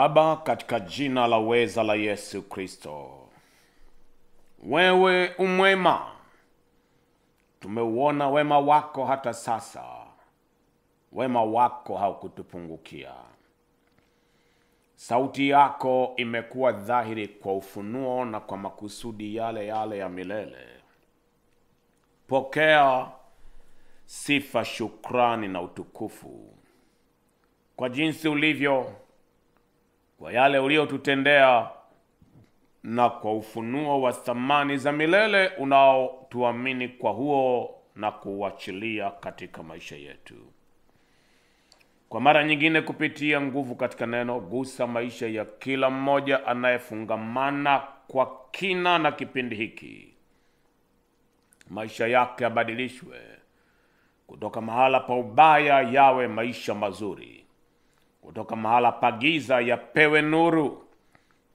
Baba, katika jina la uweza la Yesu Kristo, wewe umwema. Tumeuona wema wako hata sasa. Wema wako haukutupungukia. Sauti yako imekuwa dhahiri kwa ufunuo na kwa makusudi yale yale ya milele. Pokea sifa, shukrani na utukufu kwa jinsi ulivyo, kwa yale uliotutendea na kwa ufunuo wa thamani za milele unaotuamini kwa huo na kuachilia katika maisha yetu. Kwa mara nyingine, kupitia nguvu katika neno, gusa maisha ya kila mmoja anayefungamana kwa kina na kipindi hiki. Maisha yake yabadilishwe kutoka mahala pa ubaya yawe maisha mazuri, kutoka mahala pa giza yapewe nuru,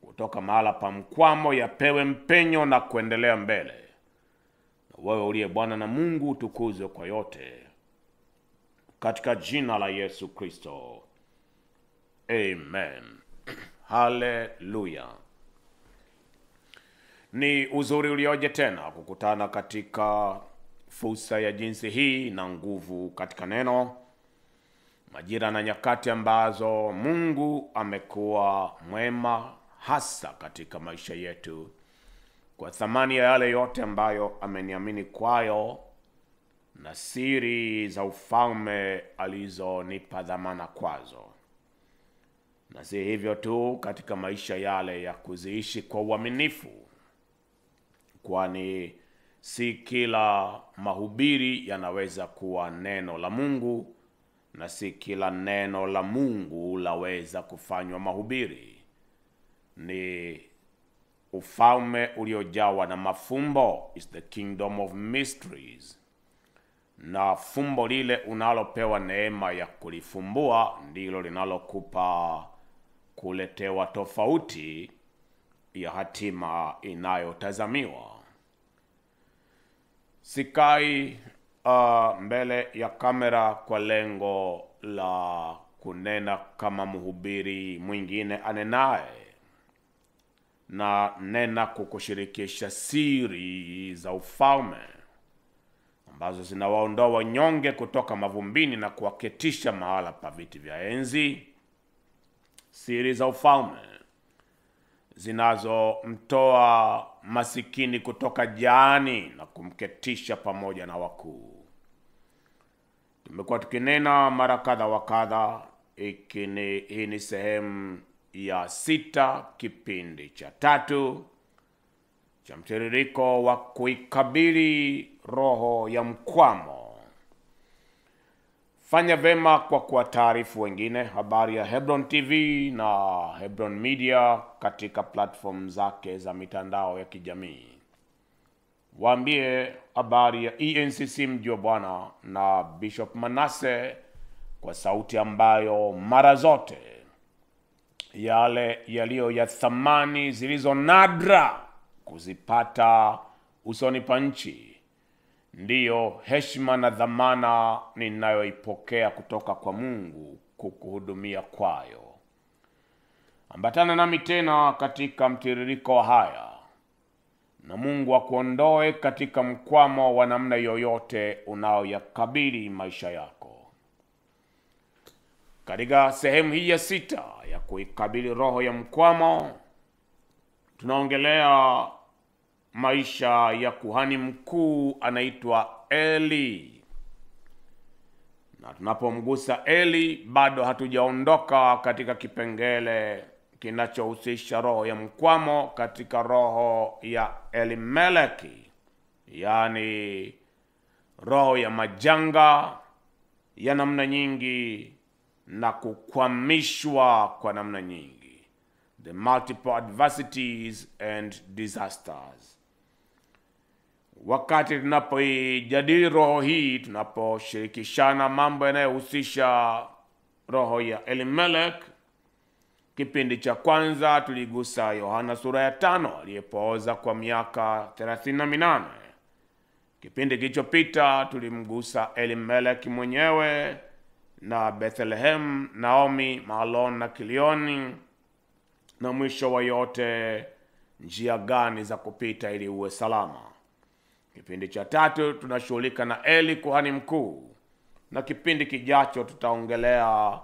kutoka mahala pa mkwamo yapewe mpenyo na kuendelea mbele. Na wewe uliye Bwana na Mungu utukuzwe kwa yote, katika jina la Yesu Kristo, amen. Haleluya. Ni uzuri ulioje tena kukutana katika fursa ya jinsi hii na nguvu katika neno, majira na nyakati ambazo Mungu amekuwa mwema hasa katika maisha yetu, kwa thamani ya yale yote ambayo ameniamini kwayo na siri za ufalme alizonipa dhamana kwazo. Na si hivyo tu, katika maisha yale ya kuziishi kwa uaminifu, kwani si kila mahubiri yanaweza kuwa neno la Mungu, na si kila neno la Mungu laweza kufanywa mahubiri. Ni ufalme uliojawa na mafumbo, is the kingdom of mysteries. Na fumbo lile unalopewa neema ya kulifumbua ndilo linalokupa kuletewa tofauti ya hatima inayotazamiwa. Sikai mbele ya kamera kwa lengo la kunena kama mhubiri mwingine anenaye, na nena kukushirikisha siri za ufalme ambazo zinawaondoa wanyonge kutoka mavumbini na kuwaketisha mahala pa viti vya enzi. Siri za ufalme zinazomtoa masikini kutoka jani na kumketisha pamoja na wakuu. Tumekuwa tukinena mara kadha wa kadha. Hii ni sehemu ya 6, kipindi cha 3 cha mtiririko wa kuikabili roho ya mkwamo. Fanya vema kwa kuwataarifu wengine habari ya Hebron TV na Hebron Media katika platform zake za mitandao ya kijamii. Waambie habari ya ENCC Mji wa Bwana na Bishop Manasseh kwa sauti ambayo mara zote yale yaliyo ya thamani zilizo nadra kuzipata usoni pa nchi ndiyo heshima na dhamana ninayoipokea kutoka kwa Mungu kukuhudumia kwayo. Ambatana nami tena katika mtiririko haya, na Mungu akuondoe katika mkwamo wa namna yoyote unaoyakabili maisha yako. Katika sehemu hii ya 6 ya kuikabili roho ya mkwamo, tunaongelea maisha ya kuhani mkuu anaitwa Eli. Na tunapomgusa Eli, bado hatujaondoka katika kipengele kinachohusisha roho ya mkwamo katika roho ya Elimeleki, yani roho ya majanga ya namna nyingi na kukwamishwa kwa namna nyingi, the multiple adversities and disasters. Wakati tunapoijadili roho hii, tunaposhirikishana mambo yanayohusisha roho ya Elimelek, kipindi cha kwanza tuligusa Yohana sura ya 5 aliyepooza kwa miaka 38. Kipindi kilichopita tulimgusa Elimelek mwenyewe na Bethlehem, Naomi, Mahlon na Kilioni, na mwisho wa yote, njia gani za kupita ili uwe salama. Kipindi cha 3 tunashughulika na Eli kuhani mkuu, na kipindi kijacho tutaongelea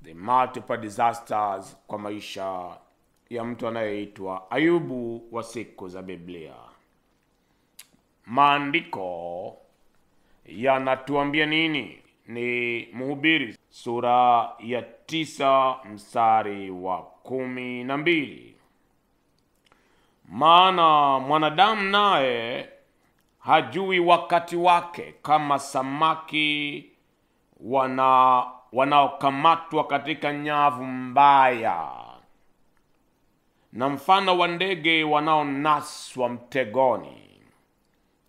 the multiple disasters kwa maisha ya mtu anayeitwa Ayubu wa siku za Biblia. Maandiko yanatuambia nini? Ni Mhubiri sura ya 9 mstari wa 12. Maana mwanadamu naye hajui wakati wake, kama samaki wanaokamatwa katika nyavu mbaya, na mfano wa ndege wanaonaswa mtegoni.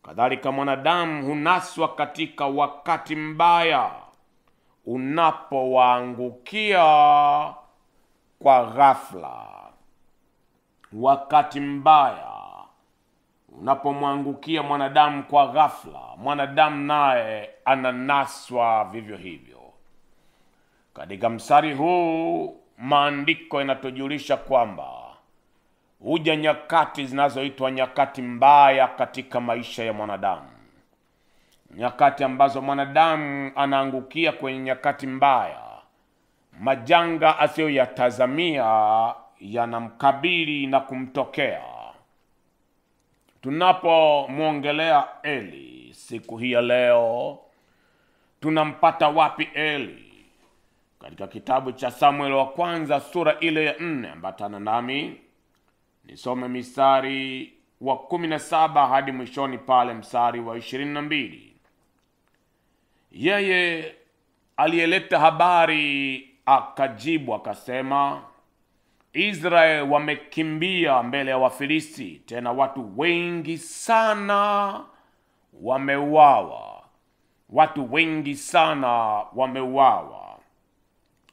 Kadhalika mwanadamu hunaswa katika wakati mbaya, unapowaangukia kwa ghafla. Wakati mbaya unapomwangukia mwanadamu kwa ghafla, mwanadamu naye ananaswa vivyo hivyo. Katika mstari huu maandiko yanatujulisha kwamba huja nyakati zinazoitwa nyakati mbaya katika maisha ya mwanadamu. Nyakati ambazo mwanadamu anaangukia kwenye nyakati mbaya, majanga asiyoyatazamia yanamkabili na kumtokea. Tunapomwongelea Eli siku hii ya leo, tunampata wapi Eli? Katika kitabu cha Samuel wa kwanza sura ile ya 4, ambatana nami nisome mistari wa 17 hadi mwishoni pale mstari wa 22. Yeye aliyeleta habari akajibu akasema, Israeli wamekimbia mbele ya Wafilisti, tena watu wengi sana wameuawa. Watu wengi sana wameuawa.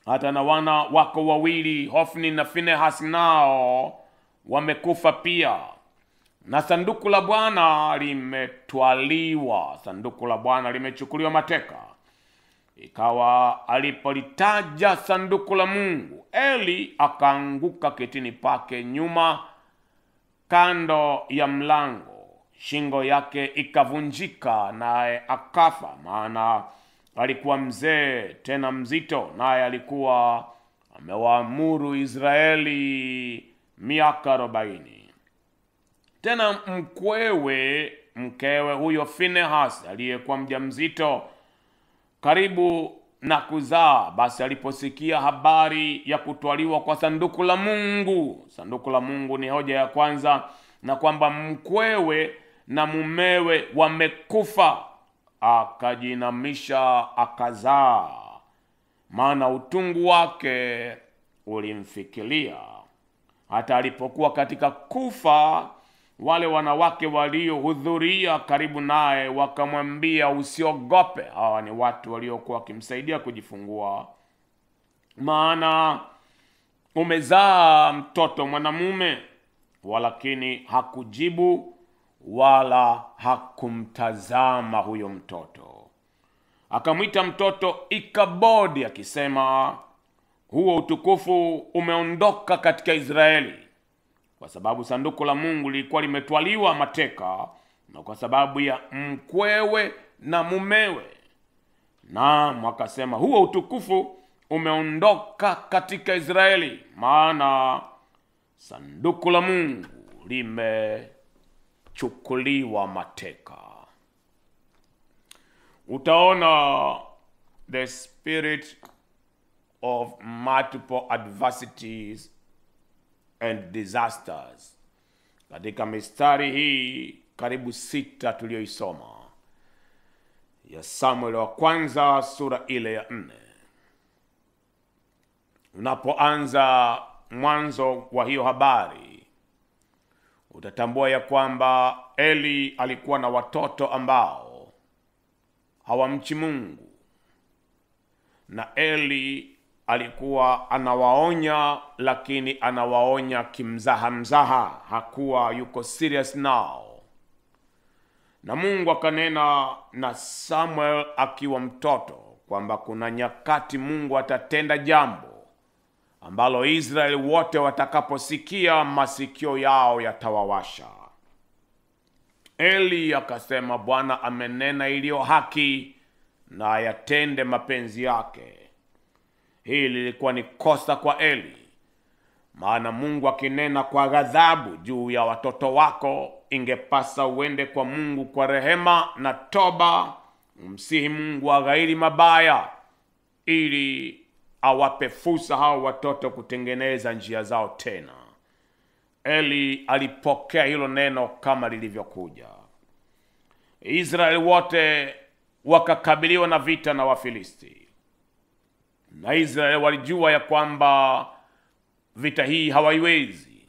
Hata na wana wako wawili, Hofni na Finehasi, nao wamekufa pia. Na sanduku la Bwana limetwaliwa, sanduku la Bwana limechukuliwa mateka. Ikawa alipolitaja sanduku la Mungu, Eli akaanguka kitini pake nyuma kando ya mlango, shingo yake ikavunjika, naye akafa. Maana alikuwa mzee tena mzito, naye alikuwa amewaamuru Israeli miaka 40. Tena mkewe huyo Finehasi aliyekuwa mjamzito karibu na kuzaa, basi aliposikia habari ya kutwaliwa kwa sanduku la Mungu, sanduku la Mungu ni hoja ya kwanza, na kwamba mkwewe na mumewe wamekufa, akajinamisha akazaa, maana utungu wake ulimfikilia. Hata alipokuwa katika kufa, wale wanawake waliohudhuria karibu naye wakamwambia, usiogope. Hawa ni watu waliokuwa wakimsaidia kujifungua, maana umezaa mtoto mwanamume. Walakini hakujibu wala hakumtazama huyo mtoto. Akamwita mtoto Ikabodi akisema, huo utukufu umeondoka katika Israeli, kwa sababu sanduku la Mungu lilikuwa limetwaliwa mateka, na kwa sababu ya mkwewe na mumewe. Naam, akasema huo utukufu umeondoka katika Israeli, maana sanduku la Mungu limechukuliwa mateka. Utaona the spirit of multiple adversities and disasters katika mistari hii karibu 6 tuliyoisoma ya Samuel wa kwanza sura ile ya 4. Unapoanza mwanzo wa hiyo habari, utatambua ya kwamba Eli alikuwa na watoto ambao hawamchi Mungu, na Eli alikuwa anawaonya, lakini anawaonya kimzaha, hakuwa yuko serious nao. Na Mungu akanena na Samuel akiwa mtoto kwamba kuna nyakati Mungu atatenda jambo ambalo Israeli wote watakaposikia masikio yao yatawawasha. Eli akasema, Bwana amenena iliyo haki na ayatende mapenzi yake. Hili lilikuwa ni kosa kwa Eli, maana Mungu akinena kwa ghadhabu juu ya watoto wako, ingepasa uende kwa Mungu kwa rehema na toba, umsihi Mungu aghairi mabaya, ili awape fursa hao watoto kutengeneza njia zao tena. Eli alipokea hilo neno kama lilivyokuja. Israeli wote wakakabiliwa na vita na Wafilisti, na Israeli walijua ya kwamba vita hii hawaiwezi.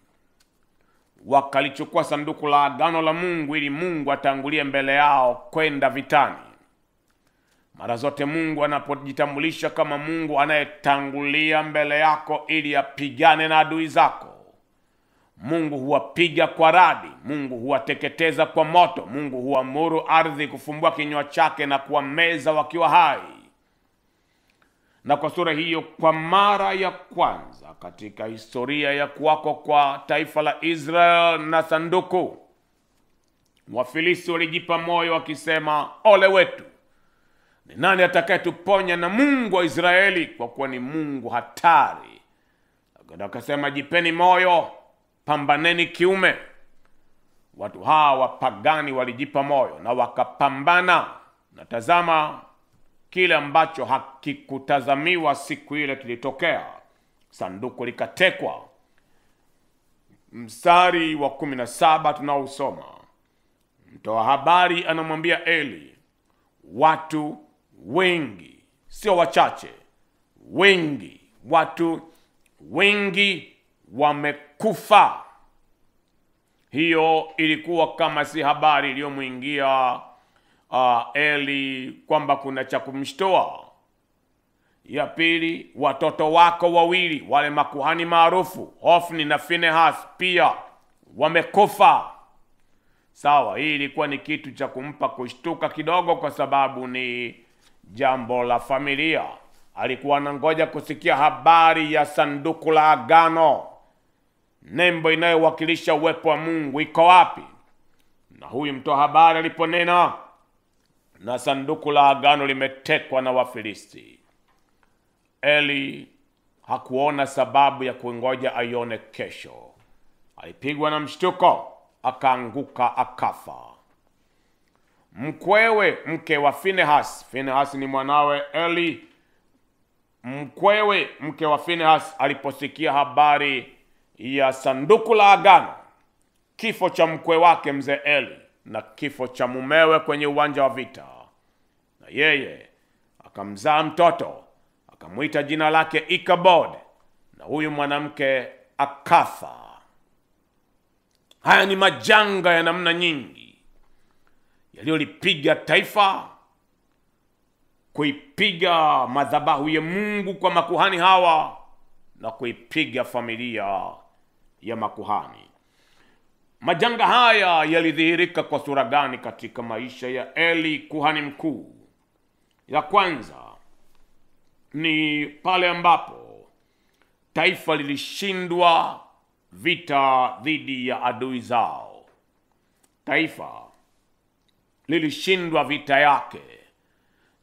Wakalichukua sanduku la agano la Mungu ili Mungu atangulie mbele yao kwenda vitani. Mara zote Mungu anapojitambulisha kama Mungu anayetangulia mbele yako ili apigane na adui zako, Mungu huwapiga kwa radi, Mungu huwateketeza kwa moto, Mungu huamuru ardhi kufumbua kinywa chake na kuwameza wakiwa hai. Na kwa sura hiyo, kwa mara ya kwanza katika historia ya kuwako kwa taifa la Israel na sanduku, Wafilisti walijipa moyo wakisema, ole wetu, ni nani atakayetuponya na Mungu wa Israeli, kwa kuwa ni Mungu hatari. Akasema, jipeni moyo, pambaneni kiume. Watu hawa wapagani walijipa moyo na wakapambana, na tazama, kile ambacho hakikutazamiwa siku ile kilitokea. Sanduku likatekwa. Mstari wa 17 tunaosoma, mtoa habari anamwambia Eli, watu wengi, sio wachache, wengi, watu wengi wamekufa. Hiyo ilikuwa kama si habari iliyomwingia Eli kwamba kuna cha kumshtoa. Ya pili, watoto wako wawili, wale makuhani maarufu Hofni na Finehas, pia wamekufa. Sawa, hii ilikuwa ni kitu cha kumpa kushtuka kidogo, kwa sababu ni jambo la familia. Alikuwa anangoja kusikia habari ya sanduku la agano, nembo inayowakilisha uwepo wa Mungu, iko wapi? Na huyu mtoa habari aliponena na sanduku la agano limetekwa na Wafilisti, Eli hakuona sababu ya kungoja aione kesho. Alipigwa na mshtuko, akaanguka akafa. Mkwewe, mke wa Finehas, Finehas ni mwanawe Eli, mkwewe, mke wa Finehas, aliposikia habari ya sanduku la agano, kifo cha mkwe wake mzee Eli na kifo cha mumewe kwenye uwanja wa vita, na yeye akamzaa mtoto, akamwita jina lake Ikabod, na huyu mwanamke akafa. Haya ni majanga ya namna nyingi yaliyolipiga taifa, kuipiga madhabahu ya Mungu kwa makuhani hawa, na kuipiga familia ya makuhani. Majanga haya yalidhihirika kwa sura gani katika maisha ya Eli kuhani mkuu? Ya kwanza ni pale ambapo taifa lilishindwa vita dhidi ya adui zao. Taifa lilishindwa vita yake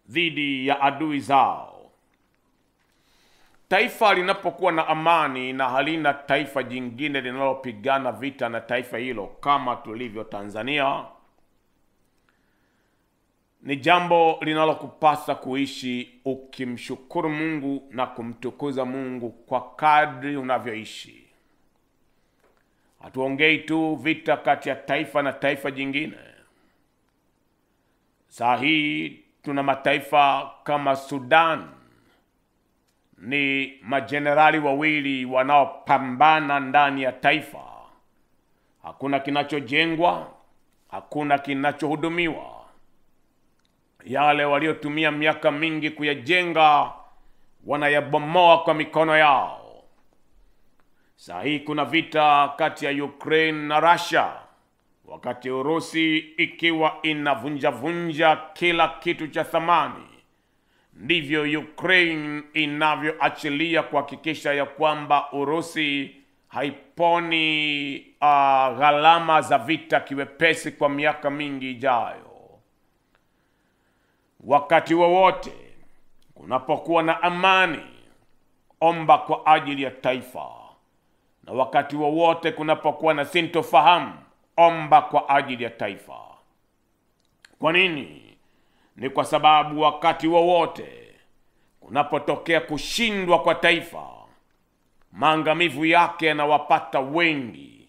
dhidi ya adui zao. Taifa linapokuwa na amani na halina taifa jingine linalopigana vita na taifa hilo, kama tulivyo Tanzania, ni jambo linalokupasa kuishi ukimshukuru Mungu na kumtukuza Mungu kwa kadri unavyoishi. Hatuongei tu vita kati ya taifa na taifa jingine. Saa hii tuna mataifa kama Sudan, ni majenerali wawili wanaopambana ndani ya taifa. Hakuna kinachojengwa, hakuna kinachohudumiwa. Yale waliotumia miaka mingi kuyajenga wanayabomoa kwa mikono yao. Saa hii kuna vita kati ya Ukraine na Russia, wakati Urusi ikiwa inavunja kila kitu cha thamani ndivyo Ukraine inavyoachilia kuhakikisha ya kwamba Urusi haiponi gharama za vita kiwepesi kwa miaka mingi ijayo. Wakati wowote kunapokuwa na amani, omba kwa ajili ya taifa. Na wakati wowote kunapokuwa na sintofahamu, omba kwa ajili ya taifa. Kwa nini? Ni kwa sababu wakati wowote kunapotokea kushindwa kwa taifa, maangamivu yake yanawapata wengi,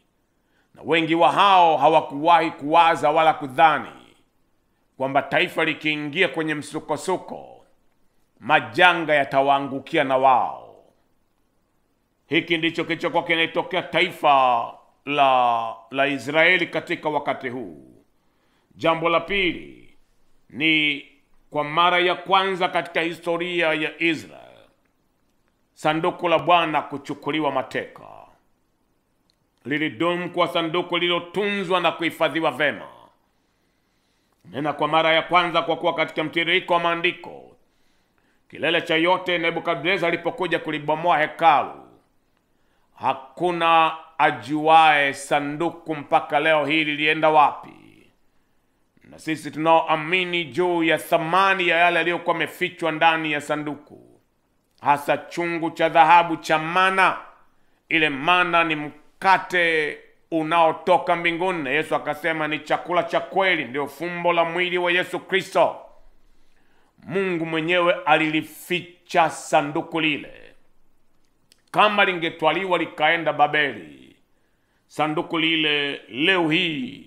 na wengi wa hao hawakuwahi kuwaza wala kudhani kwamba taifa likiingia kwenye msukosuko, majanga yatawaangukia na wao. Hiki ndicho kilichokuwa kinatokea taifa la Israeli katika wakati huu. Jambo la pili ni kwa mara ya kwanza katika historia ya Israel, sanduku la Bwana kuchukuliwa mateka. Lilidumu kwa sanduku lililotunzwa na kuhifadhiwa vema. Nena kwa mara ya kwanza, kwa kuwa katika mtiririko wa maandiko, kilele cha yote Nebukadneza alipokuja kulibomoa hekalu, hakuna ajuae sanduku mpaka leo hii lilienda wapi. Na sisi tunaoamini juu ya thamani ya yale yaliyokuwa yamefichwa ndani ya sanduku, hasa chungu cha dhahabu cha mana. Ile mana ni mkate unaotoka mbinguni. Yesu akasema ni chakula cha kweli, ndio fumbo la mwili wa Yesu Kristo. Mungu mwenyewe alilificha sanduku lile. Kama lingetwaliwa likaenda Babeli, sanduku lile leo hii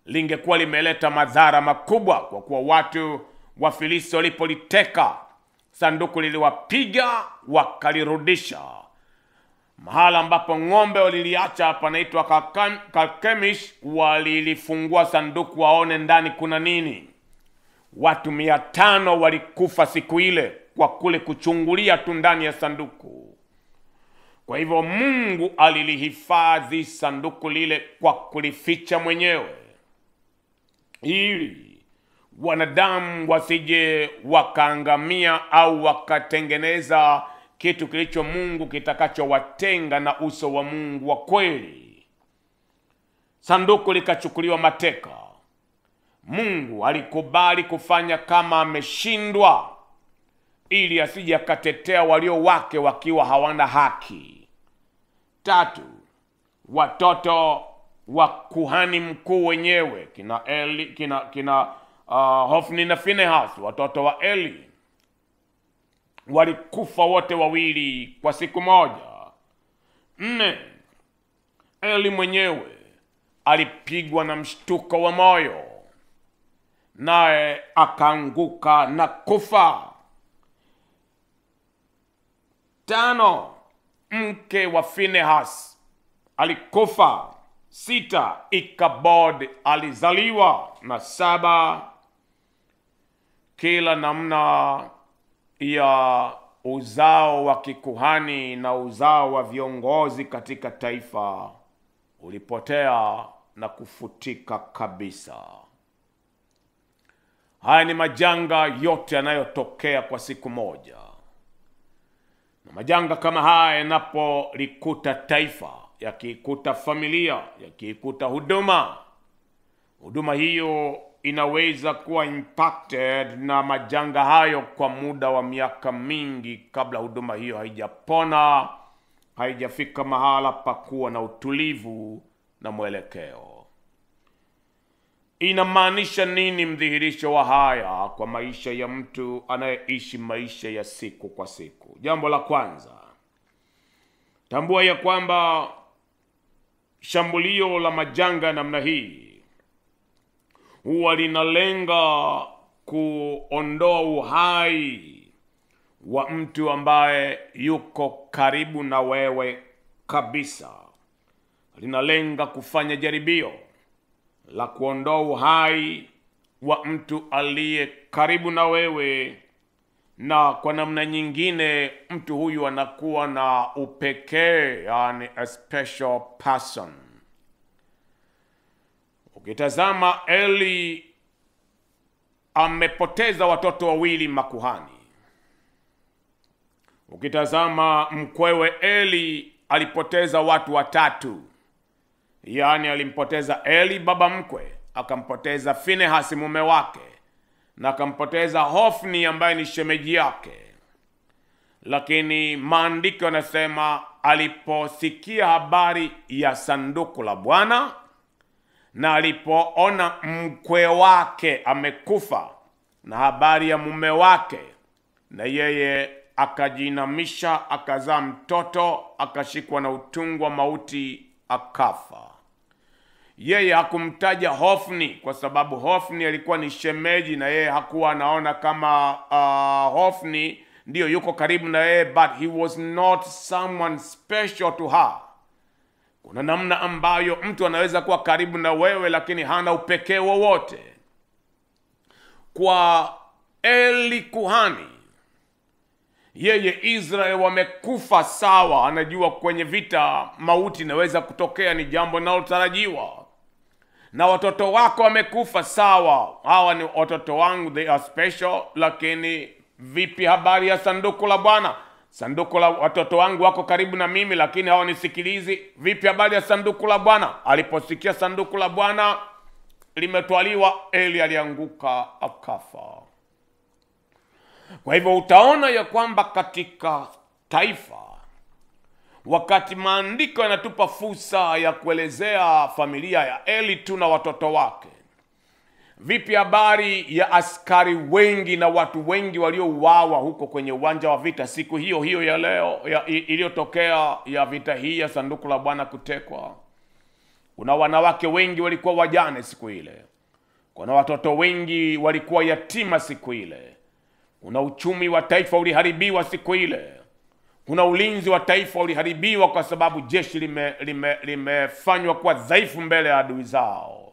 lingekuwa limeleta madhara makubwa, kwa kuwa watu wa Filisti walipoliteka sanduku liliwapiga wakalirudisha. Mahala ambapo ng'ombe waliliacha panaitwa Karkemish, walilifungua sanduku waone ndani kuna nini. Watu 500 walikufa siku ile kwa kule kuchungulia tu ndani ya sanduku. Kwa hivyo Mungu alilihifadhi sanduku lile kwa kulificha mwenyewe, ili wanadamu wasije wakaangamia au wakatengeneza kitu kilicho Mungu kitakachowatenga na uso wa Mungu wa kweli. Sanduku likachukuliwa mateka. Mungu alikubali kufanya kama ameshindwa, ili asije akatetea walio wake wakiwa hawana haki. 3, watoto wa kuhani mkuu wenyewe, kina Eli, kina Hofni na Finehas, watoto wa Eli, walikufa wote wawili kwa siku moja. 4, Eli mwenyewe alipigwa na mshtuko wa moyo, naye akaanguka na kufa. 5, mke wa Finehas alikufa. 6, Ikabod alizaliwa. Na 7, kila namna ya uzao wa kikuhani na uzao wa viongozi katika taifa ulipotea na kufutika kabisa. Haya ni majanga yote yanayotokea kwa siku moja. Na majanga kama haya yanapolikuta taifa, yakikuta familia, yakikuta huduma hiyo inaweza kuwa impacted na majanga hayo kwa muda wa miaka mingi kabla huduma hiyo haijapona, haijafika mahala pa kuwa na utulivu na mwelekeo. Inamaanisha nini mdhihirisho wa haya kwa maisha ya mtu anayeishi maisha ya siku kwa siku? Jambo la kwanza, tambua ya kwamba shambulio la majanga namna hii huwa linalenga kuondoa uhai wa mtu ambaye yuko karibu na wewe kabisa. Linalenga kufanya jaribio la kuondoa uhai wa mtu aliye karibu na wewe, na kwa namna nyingine mtu huyu anakuwa na upekee, yani a special person. Ukitazama, Eli amepoteza watoto wawili makuhani. Ukitazama mkwewe Eli alipoteza watu watatu. Yaani alimpoteza Eli baba mkwe, akampoteza Finehasi mume wake, na akampoteza Hofni ambaye ni shemeji yake. Lakini maandiko yanasema aliposikia habari ya sanduku la Bwana na alipoona mkwe wake amekufa na habari ya mume wake, na yeye akajinamisha, akazaa mtoto, akashikwa na utungu wa mauti, akafa. Yeye hakumtaja Hofni kwa sababu Hofni alikuwa ni shemeji, na yeye hakuwa anaona kama Hofni ndiyo yuko karibu na yeye, but he was not someone special to her. Kuna namna ambayo mtu anaweza kuwa karibu na wewe lakini hana upekee wowote. Kwa Eli kuhani, yeye Israeli wamekufa sawa, anajua kwenye vita mauti inaweza kutokea, ni jambo linalotarajiwa. Na watoto wako wamekufa sawa, hawa ni watoto wangu, they are special, lakini vipi habari ya sanduku la Bwana? Sanduku la watoto wangu wako karibu na mimi lakini hawanisikilizi. Vipi habari ya sanduku la Bwana? Aliposikia sanduku la Bwana limetwaliwa, Eli alianguka akafa. Kwa hivyo utaona ya kwamba katika taifa, wakati maandiko yanatupa fursa ya kuelezea familia ya Eli tu na watoto wake, vipi habari ya askari wengi na watu wengi waliouawa huko kwenye uwanja wa vita siku hiyo hiyo ya leo iliyotokea ya vita hii ya sanduku la Bwana kutekwa? Kuna wanawake wengi walikuwa wajane siku ile. Kuna watoto wengi walikuwa yatima siku ile. Kuna uchumi wa taifa uliharibiwa siku ile. Kuna ulinzi wa taifa uliharibiwa kwa sababu jeshi limefanywa kuwa dhaifu mbele ya adui zao.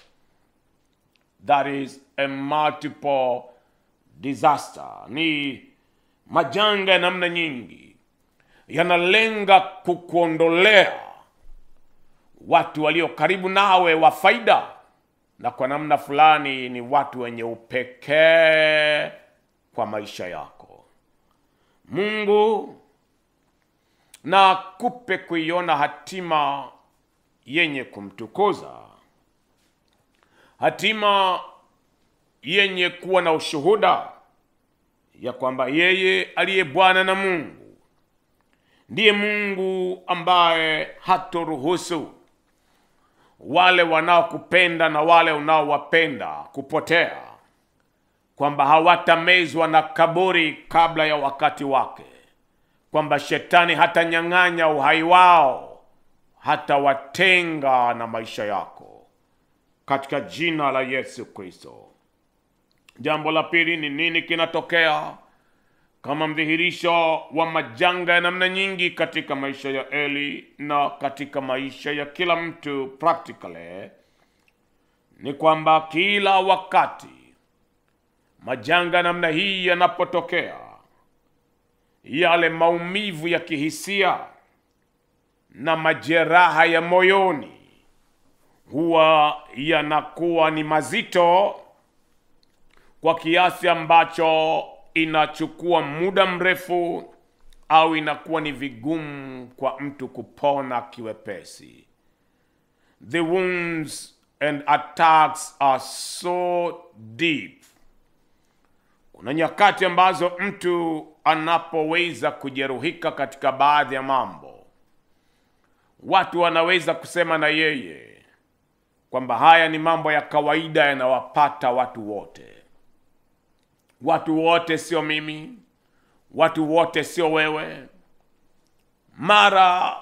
That is a multiple disaster. Ni majanga ya namna nyingi yanalenga kukuondolea watu walio karibu nawe wa faida, na kwa namna fulani ni watu wenye upekee kwa maisha yako. Mungu na kupe kuiona hatima yenye kumtukuza, hatima yenye kuwa na ushuhuda ya kwamba yeye aliye Bwana na Mungu ndiye Mungu ambaye hatoruhusu wale wanaokupenda na wale unaowapenda kupotea, kwamba hawatamezwa na kaburi kabla ya wakati wake, kwamba shetani hatanyang'anya uhai wao, hatawatenga na maisha yako, katika jina la Yesu Kristo. Jambo la pili ni nini kinatokea kama mdhihirisho wa majanga ya namna nyingi katika maisha ya Eli na katika maisha ya kila mtu practically? Ni kwamba kila wakati majanga namna hii yanapotokea, yale maumivu ya kihisia na majeraha ya moyoni huwa yanakuwa ni mazito kwa kiasi ambacho inachukua muda mrefu au inakuwa ni vigumu kwa mtu kupona kiwepesi. The wounds and attacks are so deep. Kuna nyakati ambazo mtu anapoweza kujeruhika katika baadhi ya mambo, watu wanaweza kusema na yeye kwamba haya ni mambo ya kawaida yanawapata watu wote. Watu wote sio mimi, watu wote sio wewe. Mara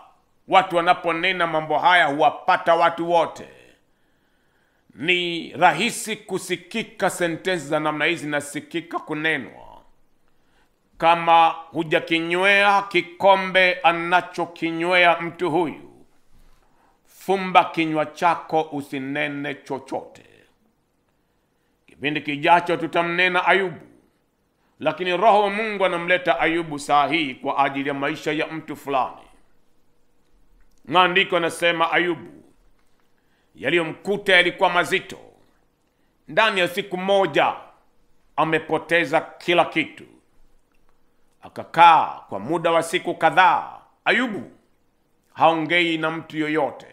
watu wanaponena mambo haya huwapata watu wote. Ni rahisi kusikika sentensi za namna hizi nasikika kunenwa. Kama hujakinywea kikombe anachokinywea mtu huyu, fumba kinywa chako usinene chochote. Kipindi kijacho tutamnena Ayubu, lakini Roho wa Mungu anamleta Ayubu saa hii kwa ajili ya maisha ya mtu fulani. Maandiko yanasema Ayubu yaliyomkuta yalikuwa mazito. Ndani ya siku moja amepoteza kila kitu. Akakaa kwa muda wa siku kadhaa. Ayubu haongei na mtu yoyote,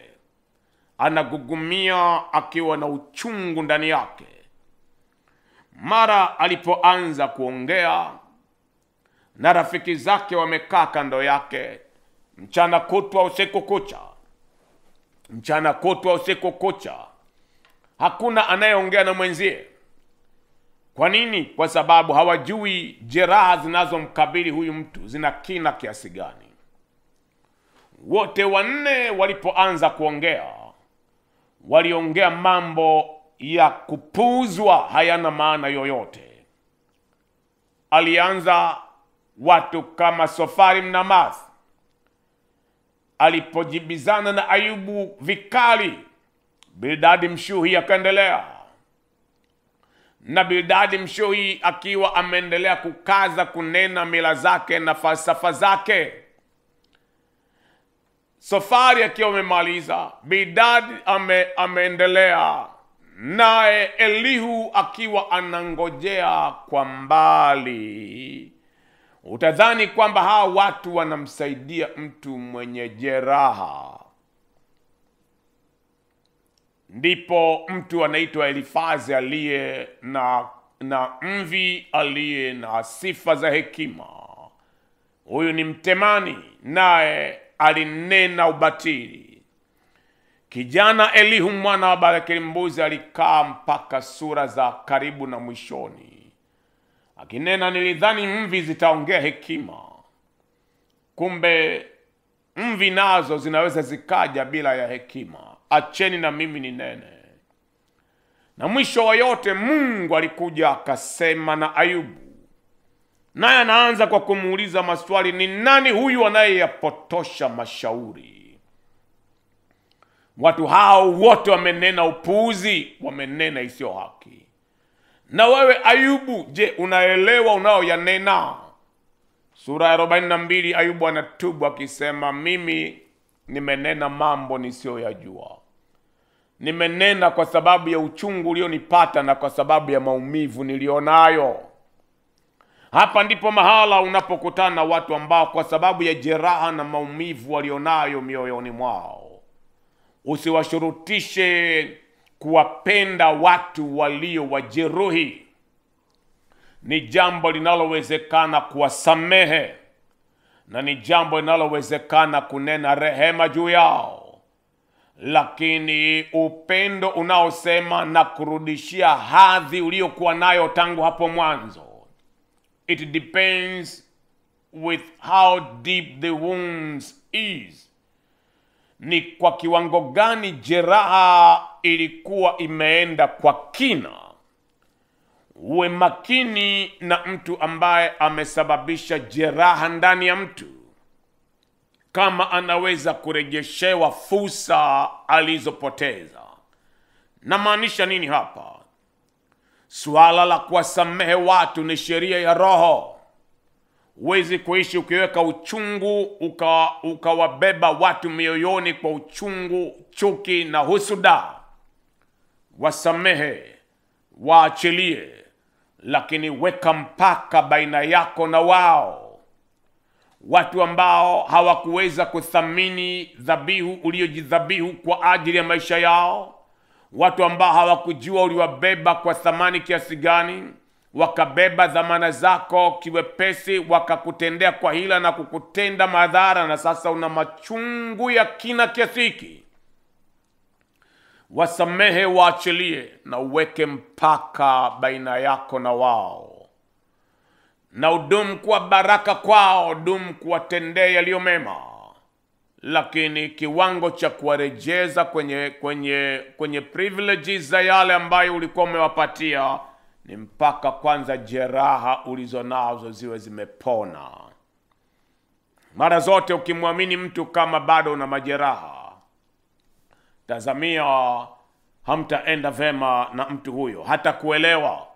anagugumia akiwa na uchungu ndani yake. Mara alipoanza kuongea na rafiki zake wamekaa kando yake, mchana kutwa usiku kucha, mchana kutwa usiku kucha, hakuna anayeongea na mwenzie. Kwa nini? Kwa sababu hawajui jeraha zinazomkabili huyu mtu zina kina kiasi gani. Wote wanne walipoanza kuongea, waliongea mambo ya kupuuzwa, hayana maana yoyote. Alianza watu kama Sofari Mnamath. Alipojibizana na Ayubu vikali, Bildadi Mshuhi akaendelea. Na Bildadi Mshuhi akiwa ameendelea kukaza kunena mila zake na falsafa zake. Sofari akiwa amemaliza, Bildadi ameendelea, naye Elihu akiwa anangojea kwa mbali. Utadhani kwamba hawa watu wanamsaidia mtu mwenye jeraha. Ndipo mtu anaitwa Elifazi aliye na mvi, aliye na sifa za hekima. Huyu ni Mtemani, naye alinena ubatili. Kijana Elihu mwana wa Barakeli mbuzi alikaa mpaka sura za karibu na mwishoni, akinena, nilidhani mvi zitaongea hekima. Kumbe mvi nazo zinaweza zikaja bila ya hekima. Acheni na mimi ninene. Na mwisho wa yote Mungu alikuja akasema na Ayubu. Naye anaanza kwa kumuuliza maswali, ni nani huyu anayeyapotosha mashauri? Watu hao wote wamenena upuuzi, wamenena isiyo haki. Na wewe Ayubu, je, unaelewa unayoyanena? Sura ya 42 Ayubu anatubu akisema, mimi nimenena mambo nisiyoyajua. Nimenena kwa sababu ya uchungu ulionipata na kwa sababu ya maumivu nilionayo. Hapa ndipo mahala unapokutana na watu ambao kwa sababu ya jeraha na maumivu walionayo mioyoni mwao. Usiwashurutishe kuwapenda watu walio wajeruhi. Ni jambo linalowezekana kuwasamehe, na ni jambo linalowezekana kunena rehema juu yao. Lakini upendo unaosema na kurudishia hadhi uliokuwa nayo tangu hapo mwanzo, it depends with how deep the wounds is. Ni kwa kiwango gani jeraha ilikuwa imeenda kwa kina. Uwe makini na mtu ambaye amesababisha jeraha ndani ya mtu, kama anaweza kurejeshewa fursa alizopoteza. Na maanisha nini hapa? Suala la kuwasamehe watu ni sheria ya roho. Huwezi kuishi ukiweka uchungu, ukawabeba watu mioyoni kwa uchungu, chuki na husuda. Wasamehe, waachilie, lakini weka mpaka baina yako na wao. Watu ambao hawakuweza kuthamini dhabihu uliojidhabihu kwa ajili ya maisha yao, watu ambao hawakujua uliwabeba kwa thamani kiasi gani, wakabeba dhamana zako kiwepesi, wakakutendea kwa hila na kukutenda madhara, na sasa una machungu ya kina kiasi hiki. Wasamehe, waachilie, na uweke mpaka baina yako na wao. Na udumu kuwa baraka kwao, dumu kuwatendea yaliyo mema. Lakini kiwango cha kuwarejeza kwenye privileges za yale ambayo ulikuwa umewapatia ni mpaka kwanza jeraha ulizonazo ziwe zimepona. Mara zote ukimwamini mtu kama bado una majeraha, tazamia hamtaenda vema na mtu huyo, hata kuelewa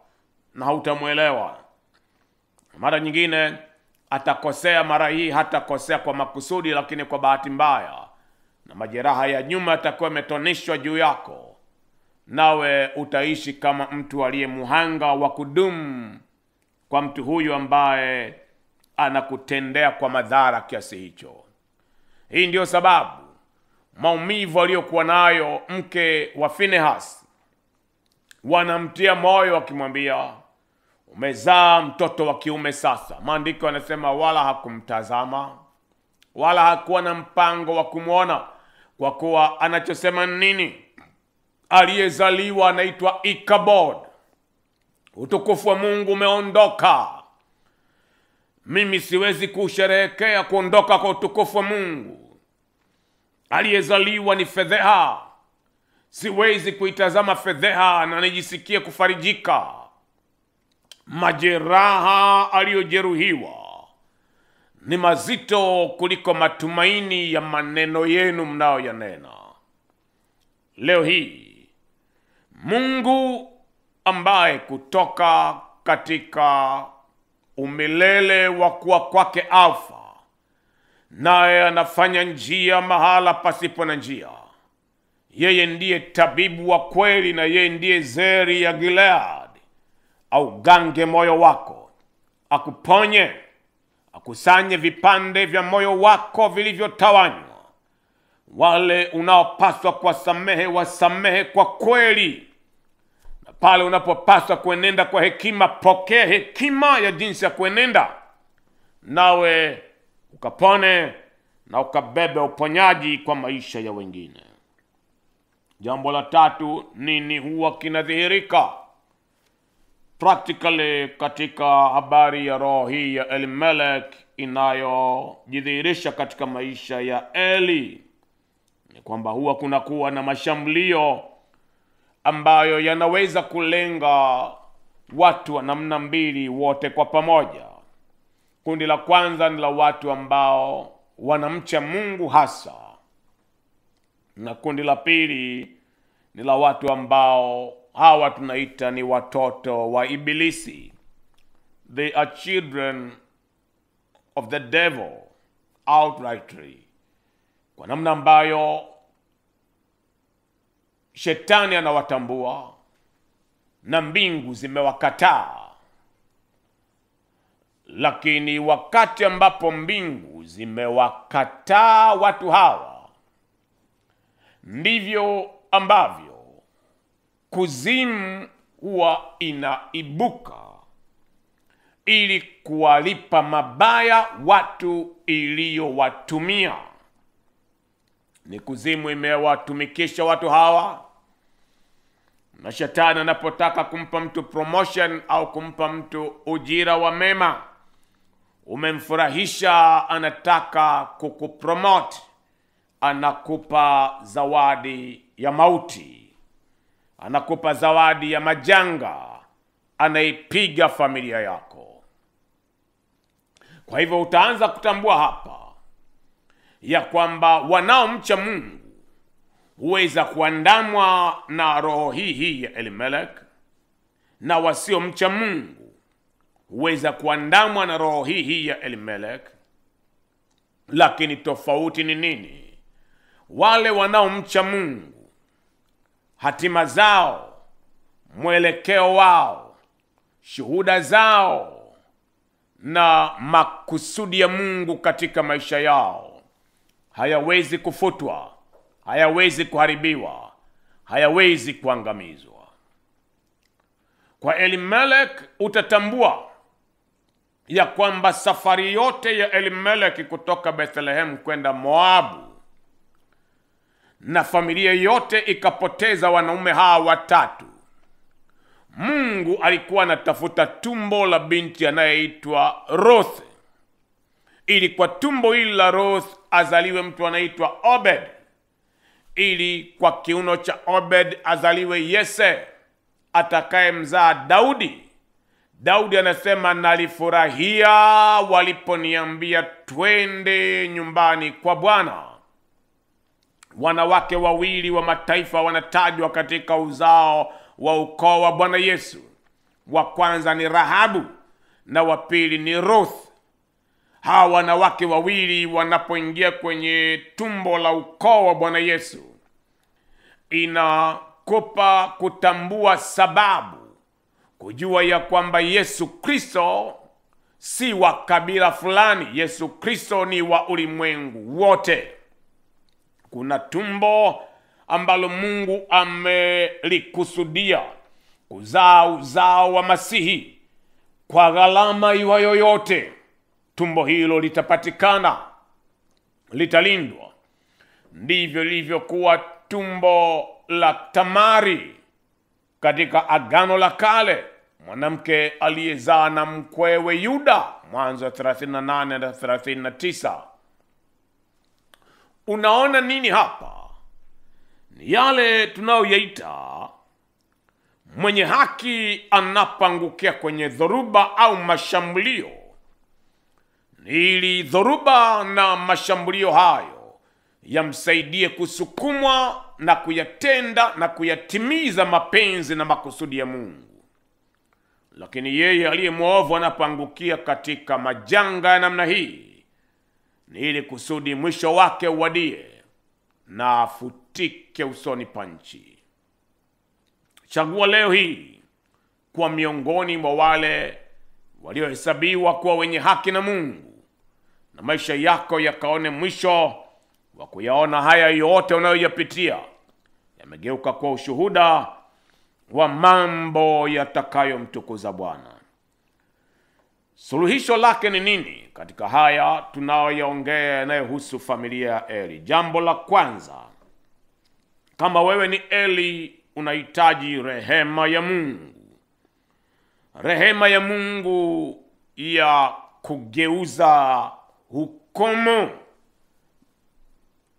na hautamuelewa. Mara nyingine atakosea, mara hii hatakosea kwa makusudi, lakini kwa bahati mbaya, na majeraha ya nyuma atakuwa yametoneshwa juu yako, nawe utaishi kama mtu aliye muhanga wa kudumu kwa mtu huyu ambaye anakutendea kwa madhara kiasi hicho. Hii ndio sababu maumivu aliyokuwa nayo mke wa Finehasi wanamtia moyo wakimwambia, umezaa mtoto wa kiume sasa. Maandiko yanasema wala hakumtazama wala hakuwa na mpango wa kumwona, kwa kuwa anachosema nini? Aliyezaliwa anaitwa Ikabod. Utukufu wa Mungu umeondoka. Mimi siwezi kusherehekea kuondoka kwa utukufu wa Mungu. Aliyezaliwa ni fedheha. Siwezi kuitazama fedheha na nijisikie kufarijika. Majeraha aliyojeruhiwa ni mazito kuliko matumaini ya maneno yenu mnayoyanena. Leo hii Mungu ambaye kutoka katika umilele wa kuwa kwake Alfa, naye anafanya njia mahala pasipo na njia. Yeye ndiye tabibu wa kweli, na yeye ndiye zeri ya Gilead. Augange moyo wako, akuponye, akusanye vipande vya moyo wako vilivyotawanywa. Wale unaopaswa kuwasamehe, wasamehe kwa kweli. Na pale unapopaswa kuenenda kwa hekima, pokea hekima ya jinsi ya kuenenda, nawe ukapone na ukabebe uponyaji kwa maisha ya wengine. Jambo la tatu, nini huwa kinadhihirika practically katika habari ya roho hii ya Elimelech inayojidhihirisha katika maisha ya Eli? Ni kwamba huwa kunakuwa na mashambulio ambayo yanaweza kulenga watu wa namna mbili wote kwa pamoja. Kundi la kwanza ni la watu ambao wanamcha Mungu hasa, na kundi la pili ni la watu ambao hawa tunaita ni watoto wa Ibilisi. They are children of the devil outrightly, kwa namna ambayo shetani anawatambua na mbingu zimewakataa. Lakini wakati ambapo mbingu zimewakataa watu hawa, ndivyo ambavyo kuzimu huwa inaibuka ili kuwalipa mabaya watu iliyowatumia. Ni kuzimu imewatumikisha watu hawa, na shetani anapotaka kumpa mtu promotion au kumpa mtu ujira wa mema, umemfurahisha, anataka kukupromote, anakupa zawadi ya mauti, anakupa zawadi ya majanga, anaipiga familia yako. Kwa hivyo utaanza kutambua hapa ya kwamba wanaomcha Mungu huweza kuandamwa na roho hii ya Elimelech, na wasiomcha Mungu huweza kuandamwa na roho hii ya Elimelech. Lakini tofauti ni nini? Wale wanaomcha Mungu, hatima zao, mwelekeo wao, shuhuda zao na makusudi ya Mungu katika maisha yao hayawezi kufutwa, hayawezi kuharibiwa, hayawezi kuangamizwa. Kwa Elimelech utatambua ya kwamba safari yote ya Elimelech kutoka Bethlehem kwenda Moabu, na familia yote ikapoteza wanaume hawa watatu, Mungu alikuwa anatafuta tumbo la binti anayeitwa Ruth, ili kwa tumbo hili la Ruth azaliwe mtu anaitwa Obed, ili kwa kiuno cha Obed azaliwe Yese atakaye mzaa Daudi. Daudi anasema, nalifurahia waliponiambia twende nyumbani kwa Bwana. Wanawake wawili wa mataifa wanatajwa katika uzao wa ukoo wa Bwana Yesu. Wa kwanza ni Rahabu na wa pili ni Ruth. Hawa wanawake wawili wanapoingia kwenye tumbo la ukoo wa Bwana Yesu, inakupa kutambua sababu, kujua ya kwamba Yesu Kristo si wa kabila fulani. Yesu Kristo ni wa ulimwengu wote. Kuna tumbo ambalo Mungu amelikusudia kuzaa uzao wa Masihi kwa gharama iwa yoyote. Tumbo hilo litapatikana, litalindwa. Ndivyo lilivyokuwa tumbo la Tamari katika Agano la Kale, mwanamke aliyezaa na mkwewe Yuda, Mwanzo 38 na 39. Unaona nini hapa? Ni yale tunayoyaita mwenye haki anapoangukia kwenye dhoruba au mashambulio. Ili dhoruba na mashambulio hayo yamsaidie kusukumwa na kuyatenda na kuyatimiza mapenzi na makusudi ya Mungu. Lakini yeye aliye mwovu anapoangukia katika majanga ya namna hii, ni ili kusudi mwisho wake uwadie na afutike usoni pa nchi. Chagua leo hii kuwa miongoni mwa wale waliohesabiwa kuwa wenye haki na Mungu, na maisha yako yakaone mwisho wa kuyaona haya yote unayoyapitia yamegeuka kwa ushuhuda wa mambo yatakayomtukuza Bwana. Suluhisho lake ni nini katika haya tunayoyaongea yanayohusu familia ya Eli? Jambo la kwanza, kama wewe ni Eli, unahitaji rehema ya Mungu. Rehema ya Mungu ya kugeuza hukumu.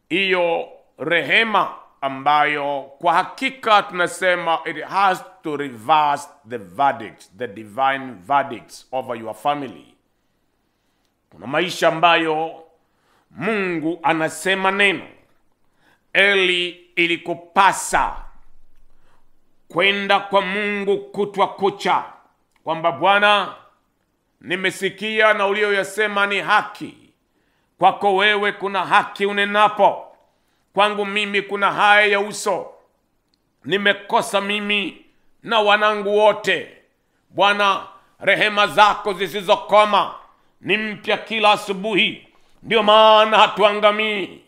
Hiyo rehema ambayo kwa hakika tunasema it has to reverse the verdicts, the divine verdicts over your family. Kuna maisha ambayo Mungu anasema neno. Eli, ilikupasa kwenda kwa Mungu kutwa kucha kwamba Bwana, nimesikia na ulioyasema ni haki. Kwako wewe kuna haki unenapo, kwangu mimi kuna haya ya uso. Nimekosa mimi na wanangu wote. Bwana, rehema zako zisizokoma ni mpya kila asubuhi, ndio maana hatuangamii.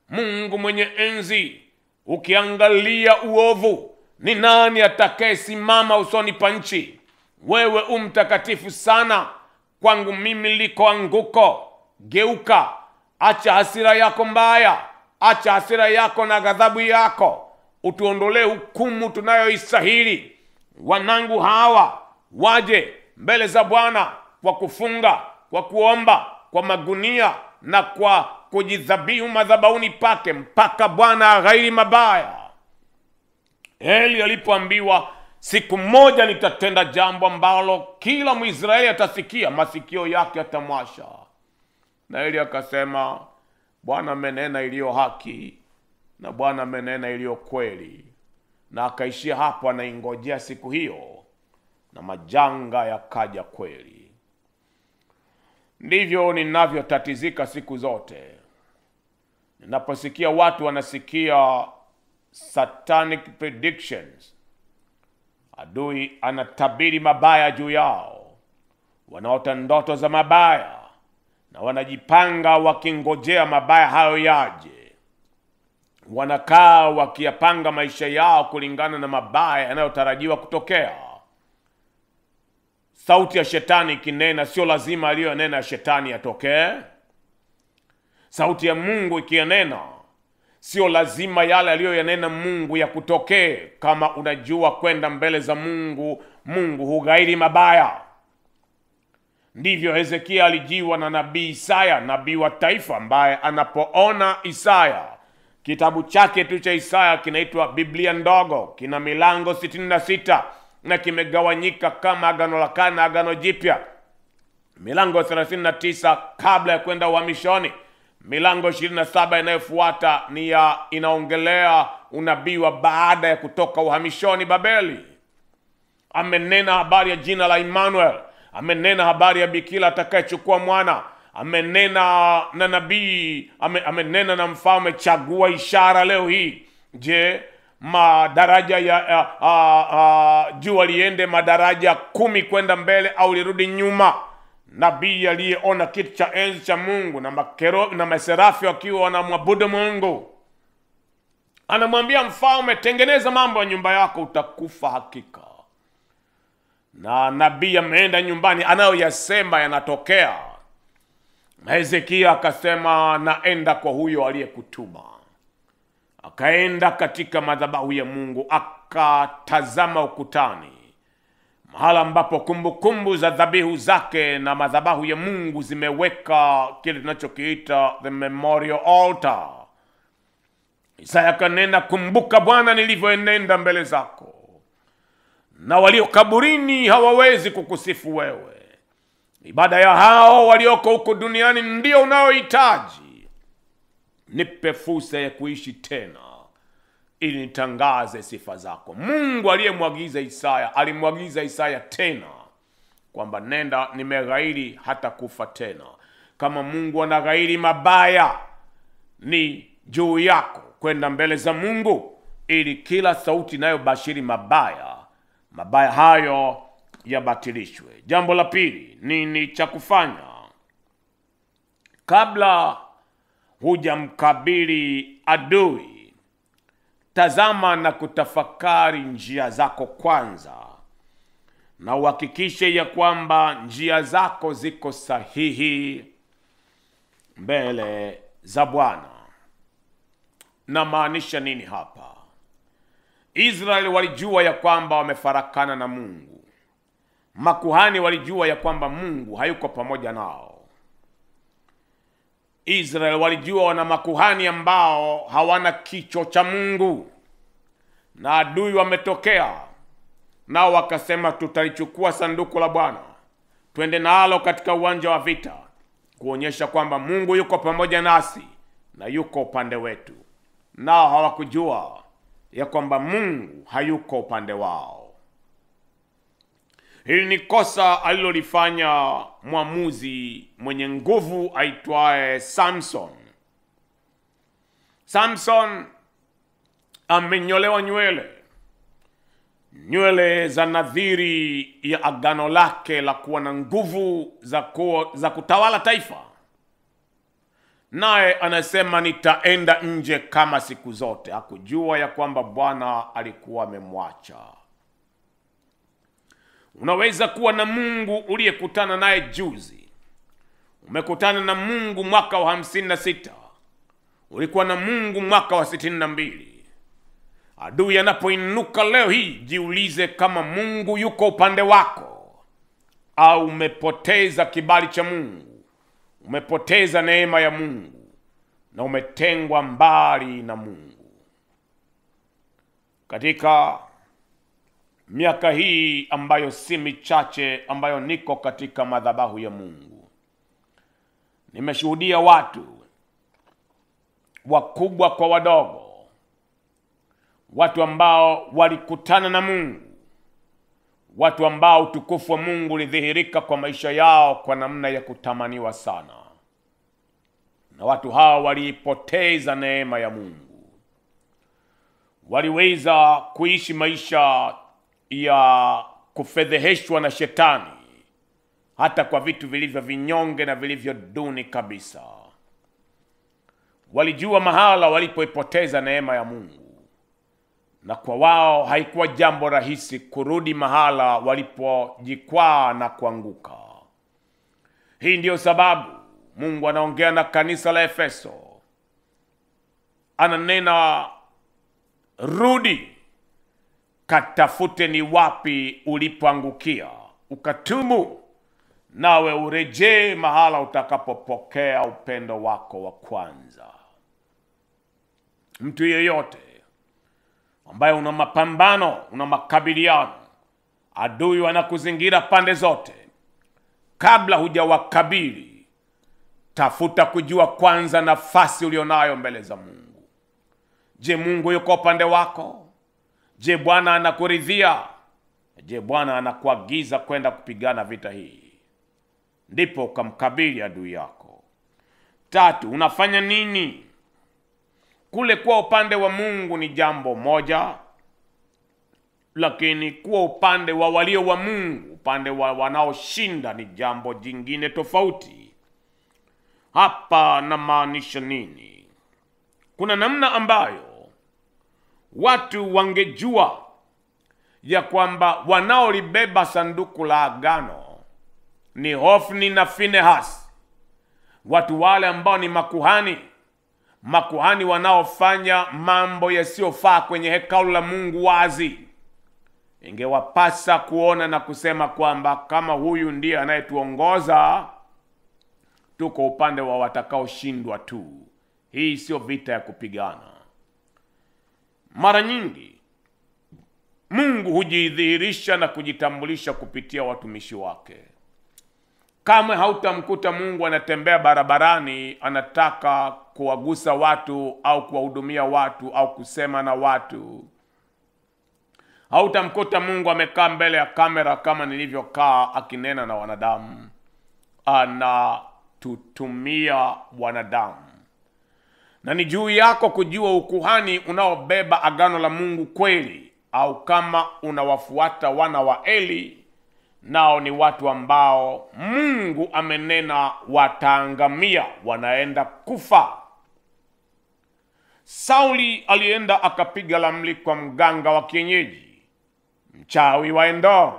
Mungu mwenye enzi, ukiangalia uovu, ni nani atakayesimama usoni pa nchi? Wewe umtakatifu sana, kwangu mimi liko anguko. Geuka, acha hasira yako mbaya, acha hasira yako na ghadhabu yako, utuondolee hukumu tunayoistahili. Wanangu hawa waje mbele za Bwana kwa kufunga, kwa kuomba, kwa magunia na kwa kujidhabihu madhabahuni pake mpaka Bwana aghairi mabaya. Eli alipoambiwa siku moja nitatenda jambo ambalo kila Mwisraeli atasikia, masikio yake atamwasha, na Eli akasema, Bwana amenena iliyo haki na Bwana amenena iliyo kweli, na akaishia hapo, anaingojea siku hiyo, na majanga yakaja kweli. Ndivyo ninavyotatizika siku zote ninaposikia watu wanasikia satanic predictions. Adui anatabiri mabaya juu yao, wanaota ndoto za mabaya na wanajipanga wakingojea mabaya hayo yaje. Wanakaa wakiyapanga maisha yao kulingana na mabaya yanayotarajiwa kutokea. Sauti ya shetani ikinena, sio lazima aliyonena shetani yatokee. Sauti ya Mungu ikinena, sio lazima yale aliyoyanena Mungu ya kutokee. Kama unajua kwenda mbele za Mungu, Mungu hughairi mabaya. Ndivyo Hezekia alijiwa na nabii Isaya, nabii wa taifa, ambaye anapoona Isaya, kitabu chake tu cha Isaya kinaitwa Biblia ndogo, kina milango 66 na kimegawanyika kama Agano la Kale na Agano Jipya. Milango 39 kabla ya kwenda uhamishoni, milango 27 inayofuata ni ya inaongelea unabii wa baada ya kutoka uhamishoni Babeli. Amenena habari ya jina la Emmanuel, amenena habari ya bikira atakayechukua mwana, amenena na nabii, amenena na mfalme. Chagua ishara leo hii. Je, madaraja ya jua liende madaraja 10 kwenda mbele au lirudi nyuma? nabii aliyeona kiti cha enzi cha Mungu na makerubi na maserafi wakiwa wanamwabudu Mungu, anamwambia mfalme, tengeneza mambo ya nyumba yako, utakufa hakika. Na nabii ameenda nyumbani, anayoyasema yanatokea. Hezekia akasema, naenda kwa huyo aliyekutuma. Akaenda katika madhabahu ya Mungu, akatazama ukutani, mahala ambapo kumbukumbu za dhabihu zake na madhabahu ya Mungu zimeweka kile tunachokiita the memorial altar. Isaya kanena, kumbuka Bwana nilivyoenenda mbele zako, na walio kaburini hawawezi kukusifu wewe. Ibada ya hao walioko huko duniani ndio unaohitaji. Nipe fursa ya kuishi tena ili nitangaze sifa zako. Mungu aliyemwagiza Isaya, alimwagiza Isaya tena kwamba nenda, nimeghairi hata kufa tena. Kama Mungu anaghairi mabaya, ni juu yako kwenda mbele za Mungu ili kila sauti inayobashiri mabaya hayo yabatilishwe. Jambo la pili, nini cha kufanya kabla hujamkabili adui? Tazama na kutafakari njia zako kwanza, na uhakikishe ya kwamba njia zako ziko sahihi mbele za Bwana. Na maanisha nini hapa? Israeli walijua ya kwamba wamefarakana na Mungu. Makuhani walijua ya kwamba Mungu hayuko pamoja nao. Israeli walijua wana makuhani ambao hawana kicho cha Mungu. Na adui wametokea, nao wakasema, tutalichukua sanduku la Bwana, twende nalo katika uwanja wa vita, kuonyesha kwamba Mungu yuko pamoja nasi na yuko upande wetu. Nao hawakujua ya kwamba Mungu hayuko upande wao. Hili ni kosa alilolifanya mwamuzi mwenye nguvu aitwaye Samson. Samson amenyolewa nywele za nadhiri ya agano lake la kuwa na nguvu za kutawala taifa. Naye anasema, nitaenda nje kama siku zote. Hakujua ya kwamba Bwana alikuwa amemwacha. Unaweza kuwa na Mungu uliyekutana naye juzi. Umekutana na Mungu mwaka wa 56. Ulikuwa na Mungu mwaka wa 62. Adui anapoinuka leo hii, jiulize kama Mungu yuko upande wako, au umepoteza kibali cha Mungu, umepoteza neema ya Mungu, na umetengwa mbali na Mungu. Katika miaka hii ambayo si michache ambayo niko katika madhabahu ya Mungu, nimeshuhudia watu wakubwa kwa wadogo, watu ambao walikutana na Mungu, watu ambao utukufu wa Mungu ulidhihirika kwa maisha yao kwa namna ya kutamaniwa sana. Na watu hao waliipoteza neema ya Mungu. Waliweza kuishi maisha ya kufedheheshwa na shetani, hata kwa vitu vilivyo vinyonge na vilivyo duni kabisa. Walijua mahala walipoipoteza neema ya Mungu, na kwa wao haikuwa jambo rahisi kurudi mahala walipojikwaa na kuanguka. Hii ndiyo sababu Mungu anaongea na kanisa la Efeso. Ananena, rudi, katafute ni wapi ulipoangukia, ukatubu, nawe urejee mahala utakapopokea upendo wako wa kwanza. Mtu yeyote ambaye una mapambano, una makabiliano, adui wanakuzingira pande zote, kabla hujawakabili, tafuta kujua kwanza nafasi ulionayo mbele za Mungu. Je, Mungu yuko upande wako? Je, Bwana anakuridhia? Je, Bwana anakuagiza kwenda kupigana vita hii? Ndipo ukamkabili adui yako. 3, unafanya nini? Kule kwa upande wa Mungu ni jambo moja, lakini kuwa upande wa walio wa Mungu, upande wa wanaoshinda, ni jambo jingine tofauti. Hapa namaanisha nini? Kuna namna ambayo watu wangejua ya kwamba wanaolibeba sanduku la agano ni Hofni na Finehasi, watu wale ambao ni makuhani wanaofanya mambo yasiyofaa kwenye hekalu la Mungu wazi. Ingewapasa kuona na kusema kwamba kama huyu ndiye anayetuongoza, tuko upande wa watakaoshindwa tu. Hii sio vita ya kupigana. Mara nyingi Mungu hujidhihirisha na kujitambulisha kupitia watumishi wake. Kama hautamkuta Mungu anatembea barabarani anataka kuwagusa watu au kuwahudumia watu au kusema na watu. Hautamkuta Mungu amekaa mbele ya kamera kama nilivyokaa akinena na wanadamu. Anatutumia wanadamu. Na ni juu yako kujua ukuhani unaobeba agano la Mungu kweli, au kama unawafuata wana wa Eli, nao ni watu ambao Mungu amenena wataangamia, wanaenda kufa. Sauli alienda akapiga ramli kwa mganga wa kienyeji, mchawi wa Endor,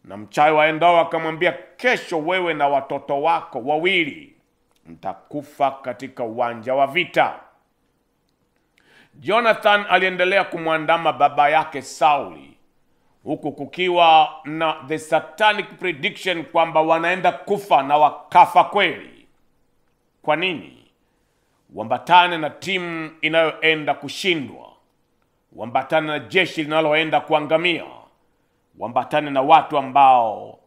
na mchawi wa Endor akamwambia, kesho wewe na watoto wako wawili mtakufa katika uwanja wa vita. Jonathan aliendelea kumwandama baba yake Sauli, huku kukiwa na the satanic prediction kwamba wanaenda kufa, na wakafa kweli. Kwa nini? Wambatane na timu inayoenda kushindwa, wambatane na jeshi linaloenda kuangamia, wambatane na watu ambao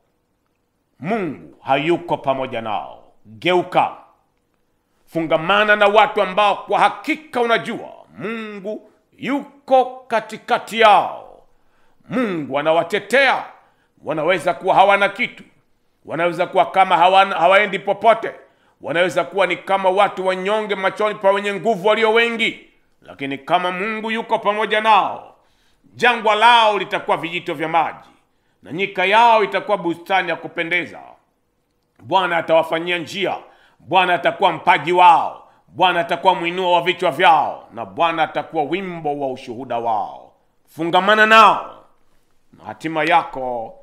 Mungu hayuko pamoja nao. Geuka, fungamana na watu ambao kwa hakika unajua Mungu yuko katikati yao. Mungu anawatetea. Wanaweza kuwa hawana kitu, wanaweza kuwa kama hawaendi popote, wanaweza kuwa ni kama watu wanyonge machoni pa wenye nguvu walio wengi, lakini kama Mungu yuko pamoja nao, jangwa lao litakuwa vijito vya maji na nyika yao itakuwa bustani ya kupendeza. Bwana atawafanyia njia, Bwana atakuwa mpaji wao, Bwana atakuwa mwinua wa vichwa vyao, na Bwana atakuwa wimbo wa ushuhuda wao. Fungamana nao, na hatima yako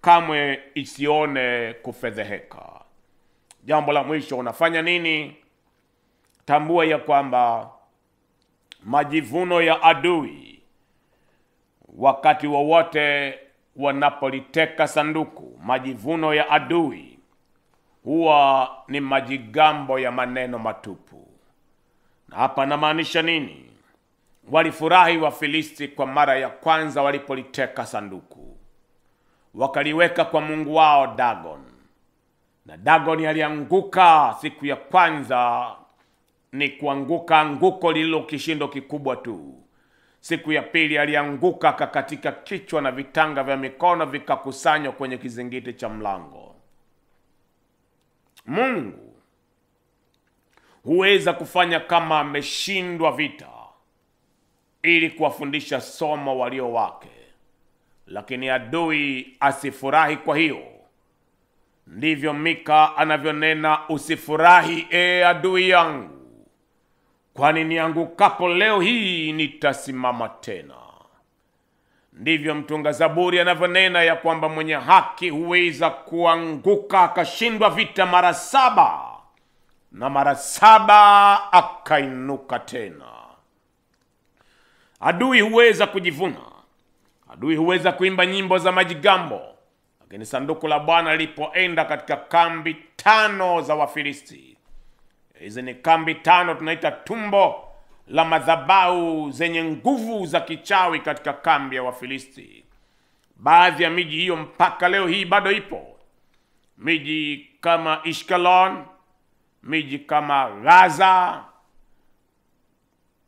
kamwe isione kufedheheka. Jambo la mwisho, unafanya nini? Tambua ya kwamba majivuno ya adui wakati wowote wanapoliteka sanduku, majivuno ya adui huwa ni majigambo ya maneno matupu. Na hapa namaanisha nini? Walifurahi Wafilisti kwa mara ya kwanza walipoliteka sanduku. Wakaliweka kwa mungu wao Dagon. Na Dagon alianguka siku ya kwanza, ni kuanguka anguko lililo kishindo kikubwa tu. Siku ya pili alianguka kakatika kichwa na vitanga vya mikono vikakusanywa kwenye kizingiti cha mlango. Mungu huweza kufanya kama ameshindwa vita ili kuwafundisha somo walio wake, lakini adui asifurahi. Kwa hiyo ndivyo Mika anavyonena, usifurahi adui yangu, kwani niangukapo leo hii nitasimama tena. Ndivyo mtunga Zaburi anavyonena ya kwamba mwenye haki huweza kuanguka akashindwa vita mara 7 na mara 7 akainuka tena. Adui huweza kujivuna, adui huweza kuimba nyimbo za majigambo, lakini sanduku la Bwana lilipoenda katika kambi 5 za Wafilisti. Hizi ni kambi 5 tunaita tumbo la madhabahu zenye nguvu za kichawi katika kambi ya Wafilisti. Baadhi ya miji hiyo mpaka leo hii bado ipo. Miji kama Ishkelon, miji kama Gaza,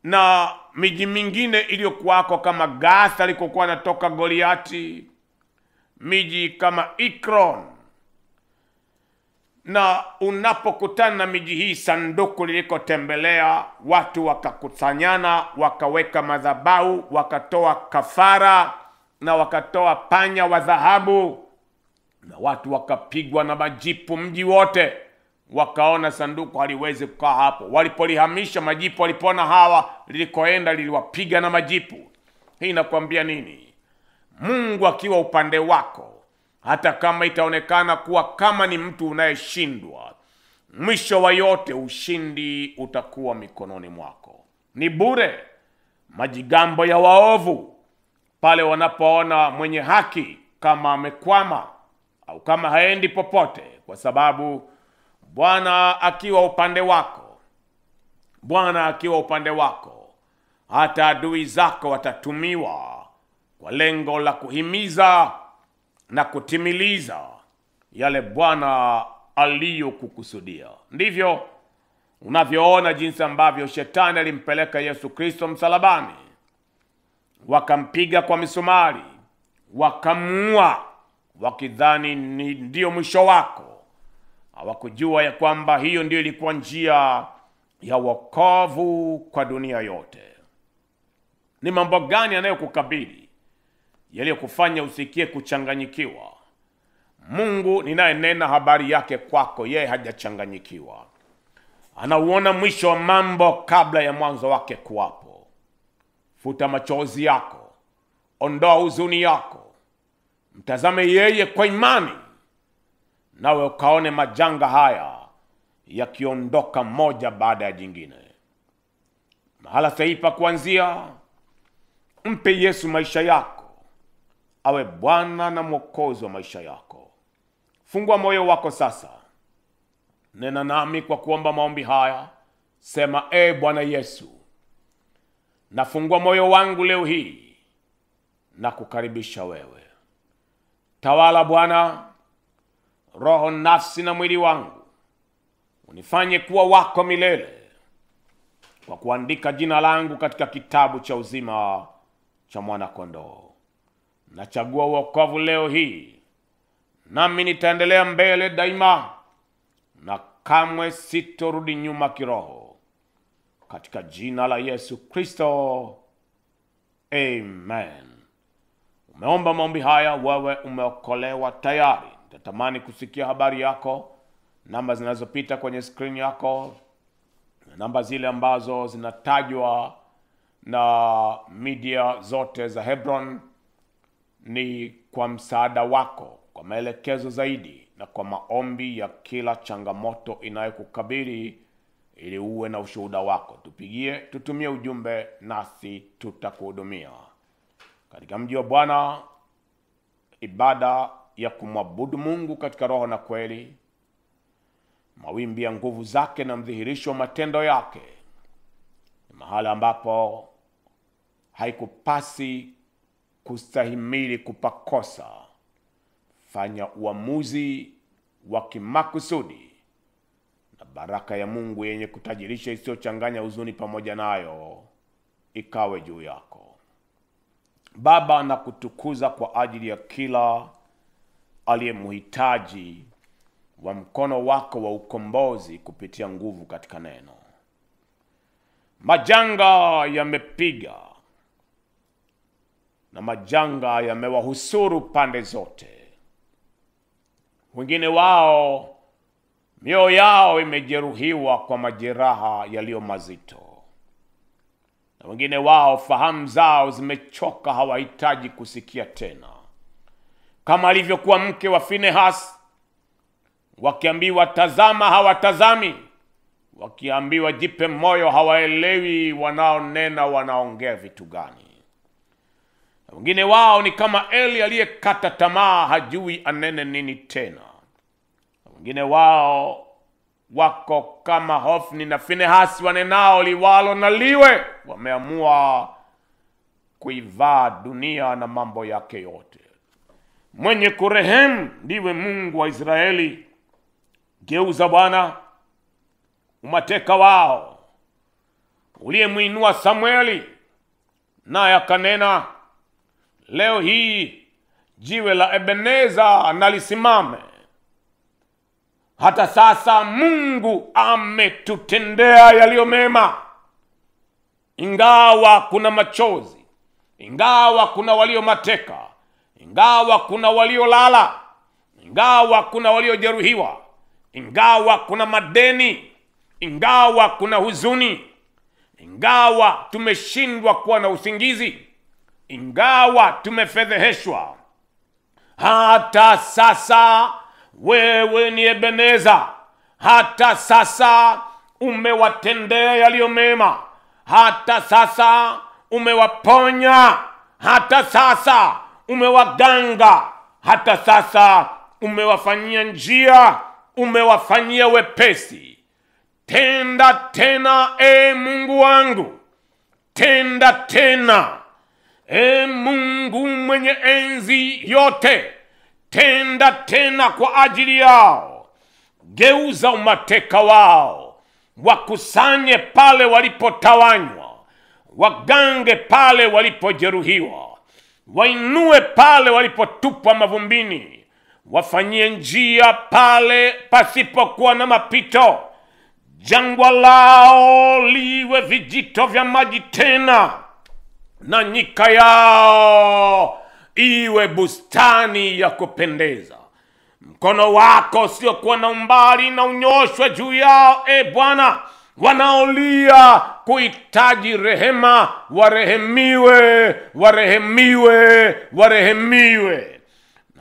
na miji mingine iliyokuwako kama Gath alikokuwa anatoka Goliati, miji kama Ikron. Na unapokutana na miji hii, sanduku lilikotembelea, watu wakakusanyana, wakaweka madhabahu, wakatoa kafara, na wakatoa panya wa dhahabu, na watu wakapigwa na majipu mji wote. Wakaona sanduku haliwezi kukaa hapo. Walipolihamisha majipu, walipona hawa lilikoenda liliwapiga na majipu. Hii inakwambia nini? Mungu akiwa upande wako, hata kama itaonekana kuwa kama ni mtu unayeshindwa, mwisho wa yote ushindi utakuwa mikononi mwako. Ni bure majigambo ya waovu pale wanapoona mwenye haki kama amekwama au kama haendi popote, kwa sababu Bwana akiwa upande wako, Bwana akiwa upande wako, hata adui zako watatumiwa kwa lengo la kuhimiza na kutimiliza yale Bwana aliyokukusudia. Ndivyo unavyoona jinsi ambavyo shetani alimpeleka Yesu Kristo msalabani. Wakampiga kwa misumari, wakamuua, wakidhani ndio mwisho wako. Hawakujua ya kwamba hiyo ndio ilikuwa njia ya wokovu kwa dunia yote. Ni mambo gani yanayokukabili, yaliyokufanya usikie kuchanganyikiwa? Mungu ninayenena habari yake kwako, yeye hajachanganyikiwa. Anauona mwisho wa mambo kabla ya mwanzo wake kuwapo. Futa machozi yako, ondoa huzuni yako, mtazame yeye kwa imani, nawe ukaone majanga haya yakiondoka moja baada ya jingine. Mahala sahihi pa kuanzia, mpe Yesu maisha yako, awe Bwana na Mwokozi wa maisha yako. Fungua moyo wako sasa. Nena nami kwa kuomba maombi haya. Sema, Bwana Yesu, nafungua moyo wangu leo hii na kukaribisha wewe. Tawala Bwana, roho, nafsi na mwili wangu. Unifanye kuwa wako milele, kwa kuandika jina langu katika kitabu cha uzima cha mwana kondoo. Nachagua wokovu leo hii, nami nitaendelea mbele daima, na kamwe sitorudi nyuma kiroho. Katika jina la Yesu Kristo, amen. Umeomba maombi haya, wewe umeokolewa tayari. Nitatamani kusikia habari yako. Namba zinazopita kwenye screen yako, namba zile ambazo zinatajwa na media zote za Hebron, ni kwa msaada wako, kwa maelekezo zaidi, na kwa maombi ya kila changamoto inayokukabili, ili uwe na ushuhuda wako. Tupigie, tutumie ujumbe, nasi tutakuhudumia. Katika mji wa Bwana, ibada ya kumwabudu Mungu katika roho na kweli, mawimbi ya nguvu zake na mdhihirisho wa matendo yake, ni mahala ambapo haikupasi kustahimili kupakosa. Fanya uamuzi wa kimakusudi, na baraka ya Mungu yenye kutajirisha isiyochanganya huzuni pamoja nayo ikawe juu yako. Baba, nakutukuza kwa ajili ya kila aliyemhitaji wa mkono wako wa ukombozi kupitia nguvu katika neno. Majanga yamepiga na majanga yamewahusuru pande zote. Wengine wao mioyo yao imejeruhiwa kwa majeraha yaliyo mazito, na wengine wao fahamu zao zimechoka, hawahitaji kusikia tena. Kama alivyokuwa mke wa Finehas, wakiambiwa tazama hawatazami, wakiambiwa jipe moyo hawaelewi wanaonena wanaongea vitu gani. Na wengine wao ni kama Eli aliyekata tamaa, hajui anene nini tena. Na wengine wao wako kama Hofni na Finehasi, wanenao liwalo na liwe. Wameamua kuivaa dunia na mambo yake yote. Mwenye kurehemu ndiwe Mungu wa Israeli. Geuza Bwana umateka wao, uliyemwinua Samueli naye akanena, leo hii jiwe la Ebeneza nalisimame. Hata sasa Mungu ametutendea yaliyo mema. Ingawa kuna machozi, ingawa kuna walio mateka, ingawa kuna waliolala, ingawa kuna waliojeruhiwa, ingawa kuna madeni, ingawa kuna huzuni, ingawa tumeshindwa kuwa na usingizi, ingawa tumefedheheshwa, hata sasa wewe ni Ebeneza. Hata sasa umewatendea yaliyo mema. Hata sasa umewaponya. Hata sasa umewaganga. Hata sasa umewafanyia njia, umewafanyia wepesi. Tenda tena, Mungu wangu. Tenda tena, Mungu mwenye enzi yote. Tenda tena kwa ajili yao. Geuza umateka wao. Wakusanye pale walipotawanywa. Wagange pale walipojeruhiwa. Wainue pale walipotupwa mavumbini. Wafanyie njia pale pasipokuwa na mapito. Jangwa lao liwe vijito vya maji tena, na nyika yao iwe bustani ya kupendeza. Mkono wako usiokuwa na umbali na unyoshwe juu yao, Bwana. Wanaolia kuhitaji rehema, warehemiwe, warehemiwe, warehemiwe.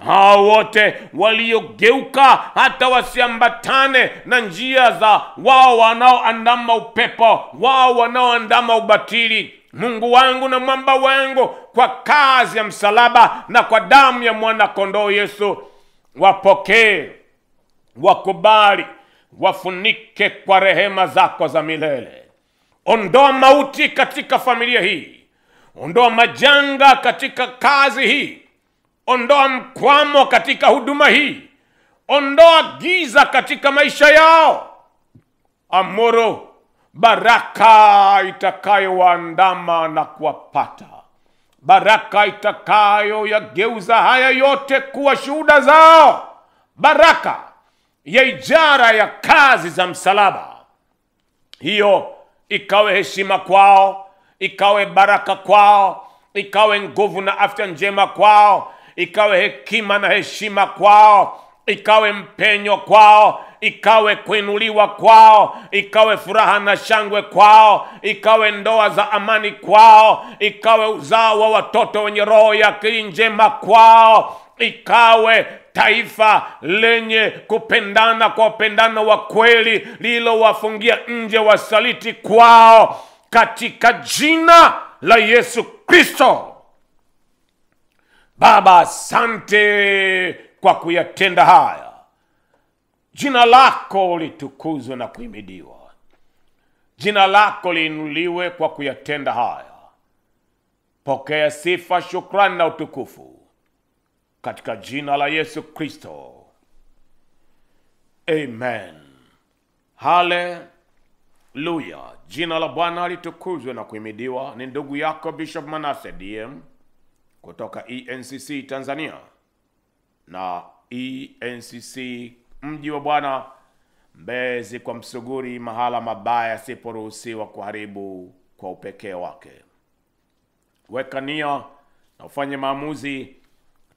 Hao wote waliogeuka hata wasiambatane na njia za wao wanaoandama upepo, wao wanaoandama ubatili. Mungu wangu na mwamba wangu, kwa kazi ya msalaba na kwa damu ya mwana kondoo Yesu, wapokee, wakubali, wafunike kwa rehema zako za milele. Ondoa mauti katika familia hii. Ondoa majanga katika kazi hii. Ondoa mkwamo katika huduma hii. Ondoa giza katika maisha yao. Amuru baraka itakayowaandama na kuwapata. Baraka itakayo yageuza haya yote kuwa shuhuda zao. Baraka ya ijara ya kazi za msalaba. Hiyo ikawe heshima kwao, ikawe baraka kwao, ikawe nguvu na afya njema kwao, ikawe hekima na heshima kwao, ikawe mpenyo kwao, ikawe kuinuliwa kwao, ikawe furaha na shangwe kwao, ikawe ndoa za amani kwao, ikawe uzao wa watoto wenye roho ya akili njema kwao, ikawe taifa lenye kupendana kwa upendano wa kweli, lililowafungia nje wasaliti kwao, katika jina la Yesu Kristo. Baba, asante kwa kuyatenda haya. Jina lako litukuzwe na kuhimidiwa. Jina lako liinuliwe kwa kuyatenda haya. Pokea sifa, shukrani na utukufu katika jina la Yesu Kristo. Amen. Haleluya. Jina la Bwana litukuzwe na kuhimidiwa. Ni ndugu yako Bishop Manasseh DM kutoka ENCC Tanzania na ENCC Mji wa Bwana Mbezi kwa Msuguri, mahala mabaya siporuhusiwa kuharibu kwa upekee wake. Weka nia na ufanye maamuzi.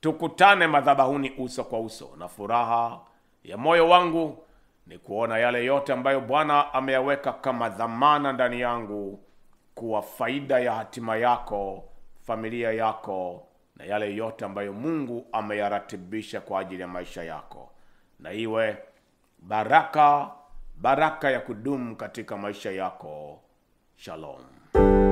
Tukutane madhabahuni uso kwa uso, na furaha ya moyo wangu ni kuona yale yote ambayo Bwana ameyaweka kama dhamana ndani yangu kuwa faida ya hatima yako, familia yako, na yale yote ambayo Mungu ameyaratibisha kwa ajili ya maisha yako. Na iwe baraka ya kudumu katika maisha yako. Shalom.